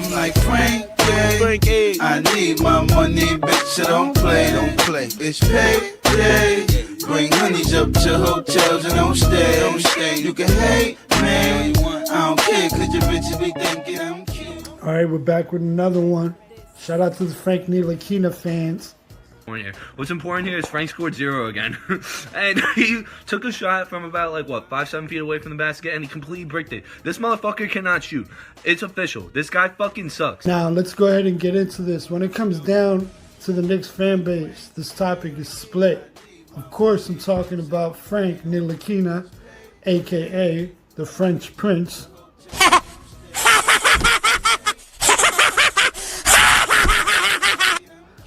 I'm like Frank, I need my money, bitch. I don't play. It's payday. Bring honeys up to hotels and don't stay. You can hate me, I don't care, cause your bitches be thinking I'm cute. Alright, we're back with another one. Shout out to the Frank Ntilikina fans. What's important here is Frank scored 0 again. And he took a shot from about, like, what, 5-7 feet away from the basket, and he completely bricked it. This motherfucker cannot shoot. It's official. This guy fucking sucks. Now, let's go ahead and get into this. When it comes down to the Knicks fan base, this topic is split. Of course, I'm talking about Frank Ntilikina, a.k.a. the French Prince.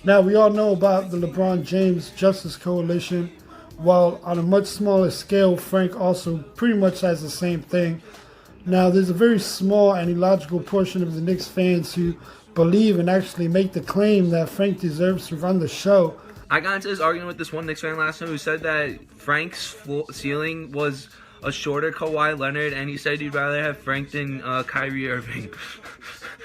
Now, we all know about the LeBron James Justice Coalition. While on a much smaller scale, Frank also pretty much has the same thing. Now, there's a very small and illogical portion of the Knicks fans who believe and actually make the claim that Frank deserves to run the show. I got into this argument with this one Knicks fan last night who said that Frank's ceiling was a shorter Kawhi Leonard, and he said he'd rather have Frank than Kyrie Irving.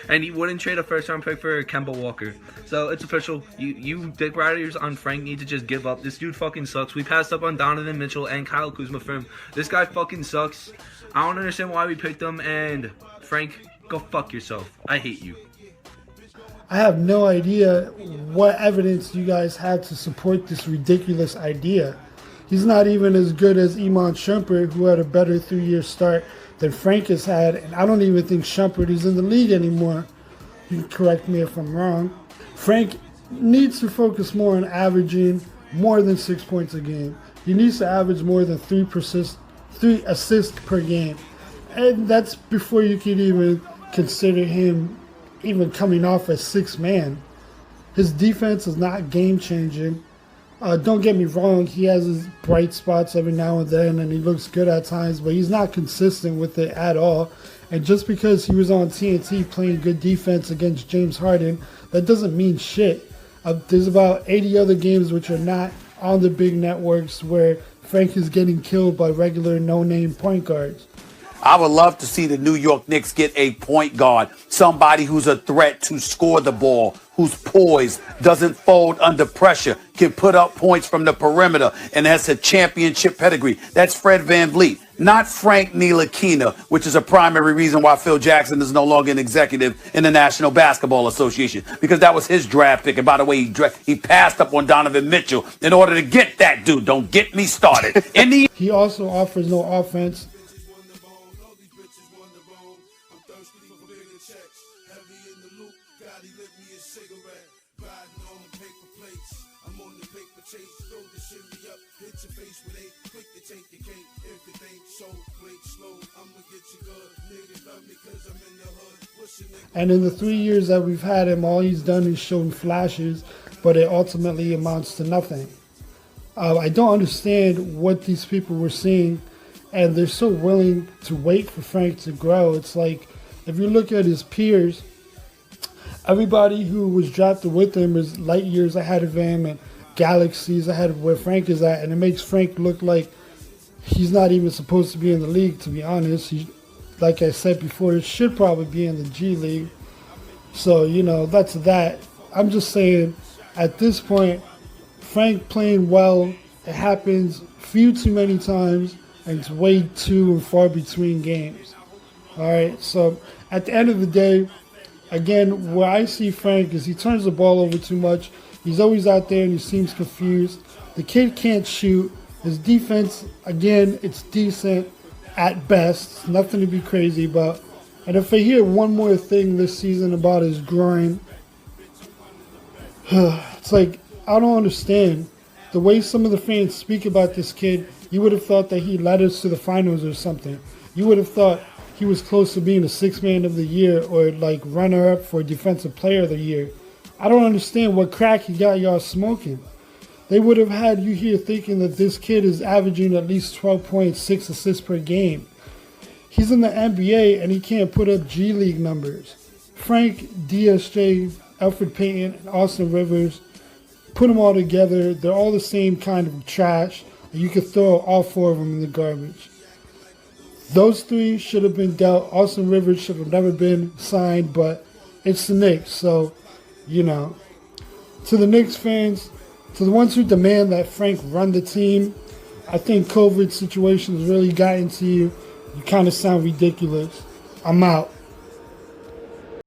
And he wouldn't trade a first-round pick for Kemba Walker. So it's official. You dick riders on Frank need to just give up. This dude fucking sucks. We passed up on Donovan Mitchell and Kyle Kuzma for him. This guy fucking sucks. I don't understand why we picked him. And Frank, go fuck yourself. I hate you. I have no idea what evidence you guys have to support this ridiculous idea. He's not even as good as Iman Shumpert, who had a better 3-year start than Frank has had, and I don't even think Shumpert is in the league anymore. You can correct me if I'm wrong. Frank needs to focus more on averaging more than 6 points a game. He needs to average more than 3 assists per game. And that's before you can even consider him even coming off as 6th man. His defense is not game-changing. Don't get me wrong, he has his bright spots every now and then, and he looks good at times, but he's not consistent with it at all. And just because he was on TNT playing good defense against James Harden, that doesn't mean shit. There's about 80 other games which are not on the big networks where Frank is getting killed by regular no-name point guards. I would love to see the New York Knicks get a point guard, somebody who's a threat to score the ball, who's poised, doesn't fold under pressure, can put up points from the perimeter, and has a championship pedigree. That's Fred VanVleet, not Frank Ntilikina, which is a primary reason why Phil Jackson is no longer an executive in the National Basketball Association, because that was his draft pick. And by the way, he passed up on Donovan Mitchell in order to get that dude. Don't get me started. He also offers no offense. And in the 3 years that we've had him, all he's done is shown flashes, but it ultimately amounts to nothing. I don't understand what these people were seeing, and they're so willing to wait for Frank to grow. It's like, if you look at his peers, everybody who was drafted with him is light years ahead of him and galaxies ahead of where Frank is at, and it makes Frank look like he's not even supposed to be in the league, to be honest. Like I said before, it should probably be in the G League. So, that's that. I'm just saying, at this point, Frank playing well, it happens few too many times, and it's way too and far between games. All right, so at the end of the day, again, where I see Frank is he turns the ball over too much. He's always out there and he seems confused. The kid can't shoot. His defense, again, it's decent at best. Nothing to be crazy about. And if I hear one more thing this season about his groin, it's like, I don't understand. The way some of the fans speak about this kid, you would have thought that he led us to the finals or something. You would have thought he was close to being a 6th man of the year or like runner-up for defensive player of the year. I don't understand what crack he got y'all smoking. They would have had you here thinking that this kid is averaging at least 12.6 assists per game. He's in the NBA and he can't put up G League numbers. Frank, DSJ, Elfrid Payton, and Austin Rivers, put them all together. They're all the same kind of trash. And you could throw all 4 of them in the garbage. Those 3 should have been dealt. Austin Rivers should have never been signed, but it's the Knicks. So, you know, to the Knicks fans, to the ones who demand that Frank run the team, I think COVID situations really got into you. You kind of sound ridiculous. I'm out.